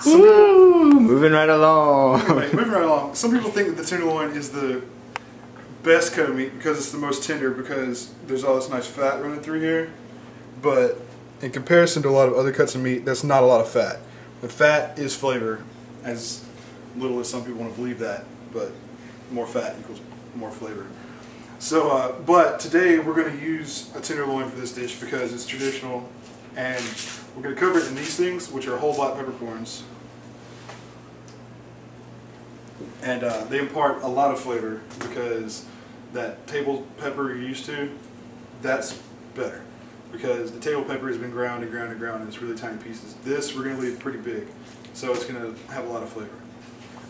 Moving right along. Anyway, moving right along. Some people think that the tenderloin is the best cut of meat because it's the most tender, because there's all this nice fat running through here. But in comparison to a lot of other cuts of meat, that's not a lot of fat. The fat is flavor, as little as some people want to believe that, but more fat equals more flavor. So, but today we're going to use a tenderloin for this dish because it's traditional, and we're going to cover it in these things, which are whole black peppercorns. And they impart a lot of flavor, because that table pepper you're used to, that's better. Because the table pepper has been ground and ground and ground, and it's really tiny pieces. This we're going to leave pretty big, so it's going to have a lot of flavor.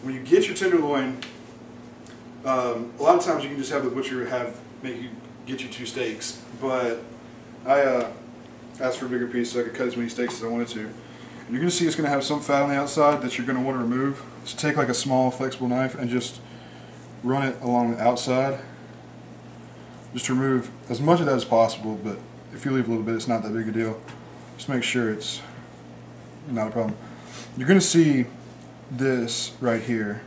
When you get your tenderloin, a lot of times you can just have the butcher get you 2 steaks, but I asked for a bigger piece so I could cut as many steaks as I wanted to. And you're going to see it's going to have some fat on the outside that you're going to want to remove. So take like a small flexible knife and just run it along the outside. Just to remove as much of that as possible, but if you leave a little bit, it's not that big a deal. Just make sure it's not a problem. You're going to see this right here,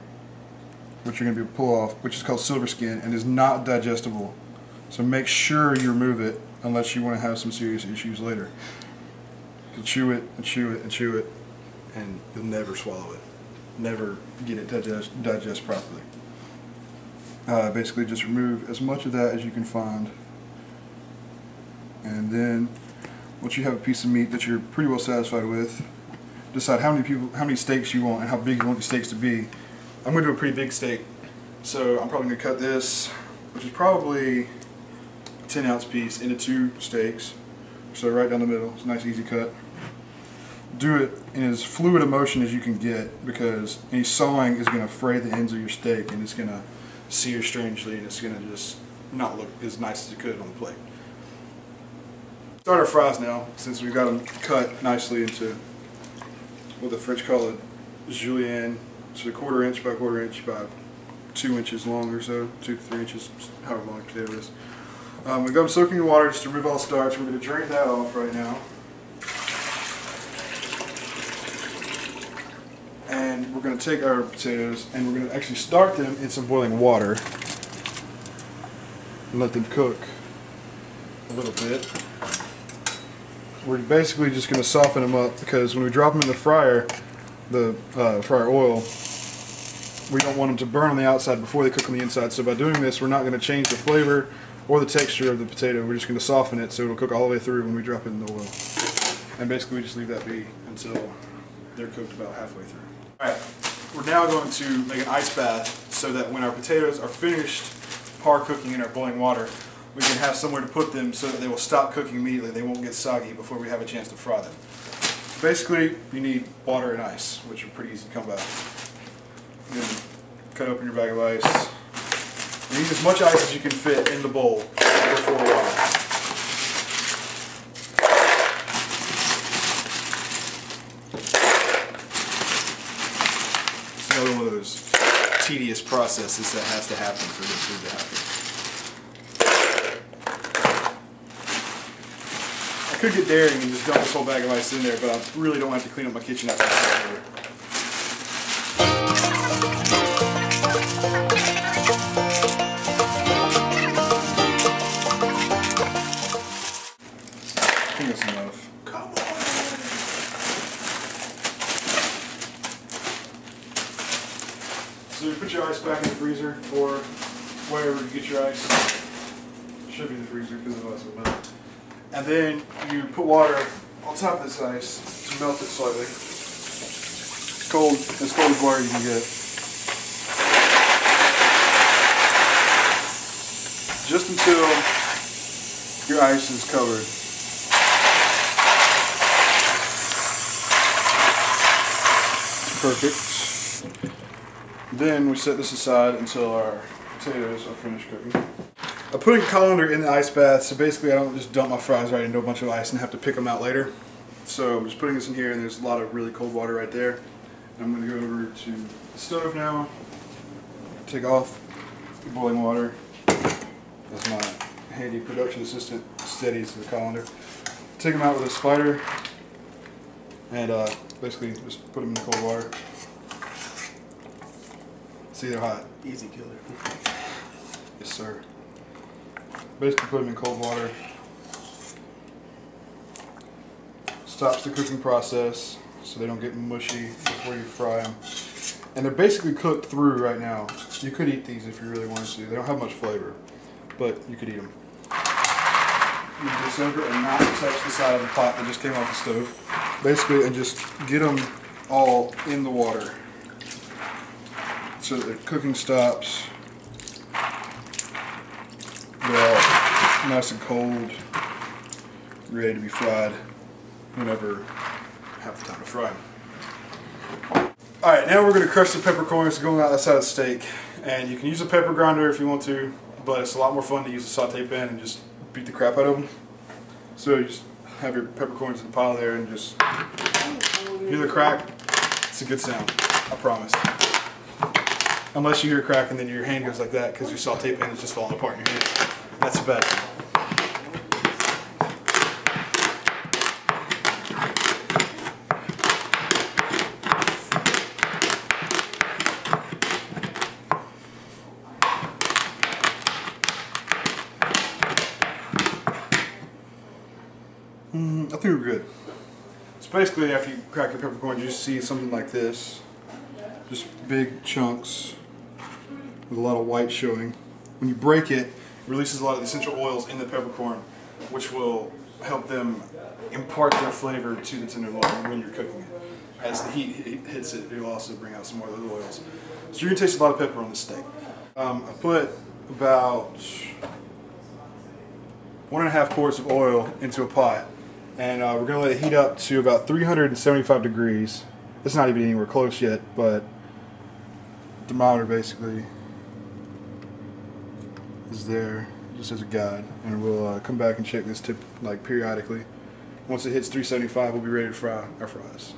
which you're going to be able to pull off, which is called silver skin and is not digestible. So make sure you remove it unless you want to have some serious issues later. You'll chew it and chew it and chew it, and you'll never swallow it. Never get it digest properly. Basically just remove as much of that as you can find. And then once you have a piece of meat that you're pretty well satisfied with, decide how many steaks you want and how big you want the steaks to be. I'm going to do a pretty big steak, so I'm probably going to cut this, which is probably a 10-ounce piece, into 2 steaks. So right down the middle. It's a nice easy cut. Do it in as fluid a motion as you can get, because any sawing is going to fray the ends of your steak, and it's going to sear strangely, and it's going to just not look as nice as it could on the plate. Start our fries now, since we've got them cut nicely into what the French call a julienne. It's a 1/4 inch by 1/4 inch by 2 inches long or so, 2 to 3 inches, however long the potato is. We've got them soaking in water just to remove all the starch. We're going to drain that off right now. And we're going to take our potatoes and we're going to actually start them in some boiling water and let them cook a little bit. We're basically just going to soften them up, because when we drop them in the fryer, the fryer oil, we don't want them to burn on the outside before they cook on the inside. So by doing this, we're not going to change the flavor or the texture of the potato. We're just going to soften it so it'll cook all the way through when we drop it in the oil. And basically we just leave that be until they're cooked about halfway through. Alright, we're now going to make an ice bath so that when our potatoes are finished par cooking in our boiling water, we can have somewhere to put them so that they will stop cooking immediately. They won't get soggy before we have a chance to fry them. Basically, you need water and ice, which are pretty easy to come by. Then cut open your bag of ice. You need as much ice as you can fit in the bowl before water. It's another one of those tedious processes that has to happen for this food to happen. I could get daring and just dump this whole bag of ice in there, but I really don't have to clean up my kitchen after it's over. I think that's enough. Come on! So you put your ice back in the freezer, or wherever you get your ice. Should be the freezer, because otherwise it'll melt. And then you put water on top of this ice to melt it slightly. It's cold, as cold as water you can get. Just until your ice is covered. Perfect. Then we set this aside until our potatoes are finished cooking. I'm putting a colander in the ice bath, so basically I don't just dump my fries right into a bunch of ice and have to pick them out later. So I'm just putting this in here, and there's a lot of really cold water right there. And I'm going to go over to the stove now, take off the boiling water, as my handy production assistant steadies the colander. Take them out with a spider, And basically just put them in the cold water. See, they're hot. Easy killer. Yes, sir. Basically put them in cold water. Stops the cooking process so they don't get mushy before you fry them. And they're basically cooked through right now. You could eat these if you really wanted to. They don't have much flavor, but you could eat them. You just over and not touch the side of the pot that just came off the stove. Basically, and just get them all in the water so that the cooking stops. They're all nice and cold, ready to be fried whenever you have the time to fry them. Alright, now we're going to crush the peppercorns going out the side of the steak. And you can use a pepper grinder if you want to, but it's a lot more fun to use a saute pan and just beat the crap out of them. So you just have your peppercorns in the pile there and just hear the crack. It's a good sound, I promise. Unless you hear a crack and then your hand goes like that because your saute pan is just falling apart in your hand. That's a bad thing. I think we're good. So basically, after you crack your peppercorns, you just see something like this. Just big chunks with a lot of white showing. When you break it, it releases a lot of the essential oils in the peppercorn, which will help them impart their flavor to the tenderloin when you're cooking it. As the heat hits it, it'll also bring out some more of those oils. So you're going to taste a lot of pepper on this steak. I put about 1.5 quarts of oil into a pot. And we're going to let it heat up to about 375 degrees. It's not even anywhere close yet, but the thermometer basically is there just as a guide. And we'll come back and check this tip like periodically. Once it hits 375, we'll be ready to fry our fries.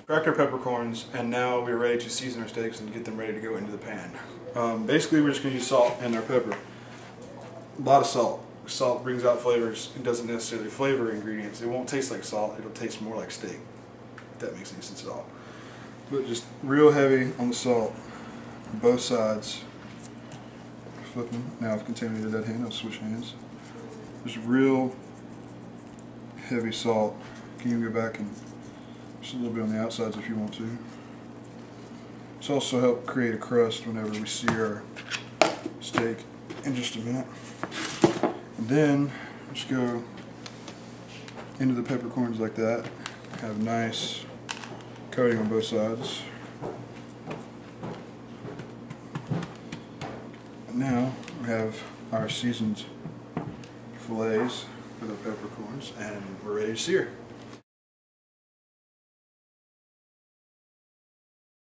Cracked our peppercorns, and now we're ready to season our steaks and get them ready to go into the pan. Basically, we're just going to use salt and our pepper. A lot of salt. Salt brings out flavors. It doesn't necessarily flavor ingredients. It won't taste like salt. It'll taste more like steak, if that makes any sense at all. But just real heavy on the salt on both sides. Flipping. Now I've contaminated that hand. I'll switch hands. Just real heavy salt. You can go back and just a little bit on the outsides if you want to. It's also help create a crust whenever we sear our steak in just a minute. And then just go into the peppercorns like that. Have a nice coating on both sides. And now we have our seasoned fillets for the peppercorns, and we're ready to sear.